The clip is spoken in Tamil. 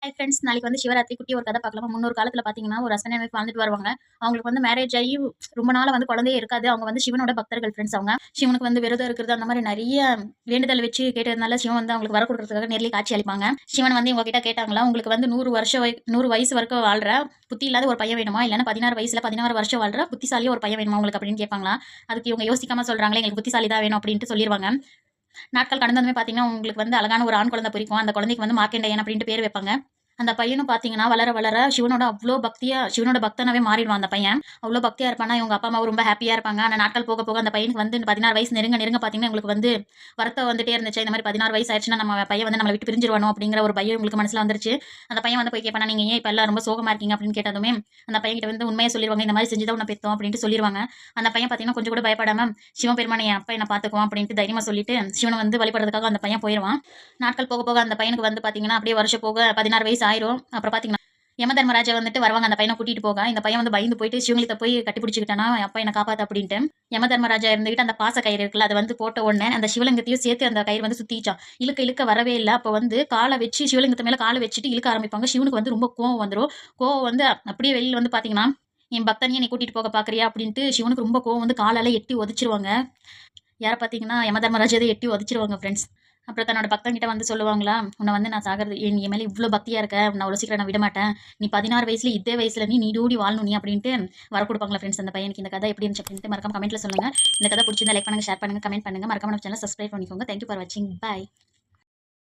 ஹாய் ஃப்ரெண்ட்ஸ், நாளைக்கு வந்து சிவராத்திரி குட்டி ஒரு கதை பார்க்கலாமா? முன்னொரு காலத்துல பார்த்தீங்கன்னா, ஒரு ஹஸ்பண்ட் அண்ட் ஒய்ஃப் வாழ்ந்துட்டு வருவாங்க. அவங்களுக்கு வந்து மேரேஜ் ஆகி ரொம்ப நாளா வந்து குழந்தையே இருக்காது. அவங்க வந்து சிவனோட பக்தர்கள் ஃப்ரெண்ட்ஸ் அவங்க. சிவனுக்கு வந்து விரதம் இருக்கிறது அந்த மாரி நெறைய வேண்டுதல் வச்சு கேட்டதுனால, சிவன் வந்து அவங்களுக்கு வரம் குடுக்குறதுக்காக நேர்லயே காட்சி அளிப்பாங்க. சிவன் வந்து இவங்க கிட்ட கேட்டாங்களாம், "உங்களுக்கு வந்து 100 வருஷம் 100 வயசு வரைக்கும் வாழ்ற புத்தி இல்லாத ஒரு பையன் வேணுமா? இல்லன்னா 16 வயசுல 16 வருஷம் வாழ்ற புத்திசாலியா ஒரு பையன் வேணுமா உங்களுக்கு?" அப்படின்னு கேட்பாங்களாம். அதுக்கு இவங்க யோசிக்காம சொல்றாங்களே, "எங்களுக்கு புத்திசாலி தான் வேணும்" அப்படின்ட்டு சொல்லிருவாங்க. நாட்கள் கடந்ததுமே பார்த்தீங்கன்னா, உங்களுக்கு வந்து அழகான ஒரு ஆண் குழந்தை பிறக்கும். அந்த குழந்தைக்கு வந்து மார்க்கண்டேயன் அப்படின்ட்டு பேர் வைப்பாங்க. அந்த பையனும் பார்த்தீங்கன்னா, வளர வளர சிவனோட அவ்ளோ பக்தியா சிவனோட பக்தனாவே மாறிடுவான் அந்த பையன். அவ்ளோ பக்தியா இருப்பானா, இவங்க அப்பா, அம்மாவும் ரொம்ப ஹேப்பியா இருப்பாங்க. ஆனா நாட்கள் போக போக அந்த பையனுக்கு வந்து 16 வயசு நெருங்க நெருங்க பார்த்தீங்கன்னா, இவங்களுக்கு வந்து வருத்தம் வந்துட்டே இருந்துச்சு. இந்த மாரி 16 வயசு ஆயிடுச்சுன்னா, நம்ம பையன் வந்து நம்மள விட்டு பிரிஞ்சுருவானோ அப்படிங்கிற ஒரு பயம் இவங்களுக்கு மனசுல வந்துருச்சு. அந்த பையன் வந்து போய் கேட்பானா, "நீங்க ஏன் இப்ப எல்லாம் ரொம்ப சோகமா இருக்கீங்க?" அப்படின்னு கேட்டதுமே, அந்த பையன்கிட்ட வந்து உண்மைய சொல்லிருவாங்க. இந்த மாரி செஞ்சு தான் உன்ன பெத்தோம் அப்படின்ட்டு சொல்லிருவாங்க. அந்த பையன் பார்த்தீங்கன்னா, கொஞ்சம் கூட பயப்படாம, "சிவபெருமான் என் அப்பா என்ன பார்த்துக்குவான்" அப்படின்ட்டு தைரியமா சொல்லிட்டு, சிவன வந்து வழிபடுறதுக்காக அந்த பையன் போயிருவான். நாட்கள் போக போக அந்த பையனுக்கு வந்து பார்த்தீங்கன்னா, அப்படியே வருஷம் போக 16 வயசு ஆயிரும். அப்புறம் பார்த்தீங்கன்னா, யமதர்மராஜா வந்துட்டு வருவாங்க அந்த பையன கூட்டிட்டு போக. இந்த பையன் வந்து பயந்து போயிட்டு சிவலிங்கத்த போய் கட்டி பிடிச்சுக்கிட்டானா, "அப்பா என்ன காப்பாத்து" அப்படின்ட்டு. யமதர்மராஜா இருந்துகிட்டு அந்த பாச கயிறு இருக்குல்ல, அத வந்து போட்ட உடனே அந்த சிவலிங்கத்தையும் சேர்த்து அந்த கயிறு வந்து சுத்திச்சாம். இழுக்க இழுக்க வரவே இல்ல. அப்ப வந்து கால வச்சு சிவலிங்கத்து மேல கால வச்சுட்டு இழுக்க ஆரம்பிப்பாங்க. சிவனுக்கு வந்து ரொம்ப கோவம் வந்துரும். கோவம் வந்து அப்படியே வெளில வந்து பார்த்தீங்கன்னா, "என் பக்தனையே நீ கூட்டிட்டு போக பார்க்குறியா?" அப்படின்ட்டு சிவனுக்கு ரொம்ப கோவம் வந்து காலால எட்டி உதைச்சிருவாங்க. யார பார்த்தீங்கன்னா, யமதர்மராஜாவ எட்டி உதைச்சிருவாங்க ஃப்ரெண்ட்ஸ். அப்புறம் தன்னோட பக்தன்கிட்ட வந்து சொல்லுவாங்களா, "உன்ன வந்து நான் சாகறது என் மேல இவ்ளோ பக்தியா இருக்க. உன்ன அவ்வளோ சீக்கிரம் நான் விடமாட்டேன். நீ 16 வயசுல இதே வயசுல நீ நீடூடி வாழணும் நீ" அப்படின்ட்டு வரம் குடுப்பாங்களா ஃப்ரெண்ட்ஸ் அந்த பையனுக்கு. இந்த கதை எப்படி இருந்துச்சு அப்படின்ட்டு மறக்காம கமெண்ட்ல சொல்லுங்க. இந்த கதை புடிச்சிருந்தா லைக் பண்ணுங்க, ஷேர் பண்ணுங்க, கமெண்ட் பண்ணுங்க. மறக்காம நம்ம சேனல சப்ஸ்கிரைப் பண்ணிக்கோங்க. தேங்க் யூ ஃபார் வாட்சிங். பாய்.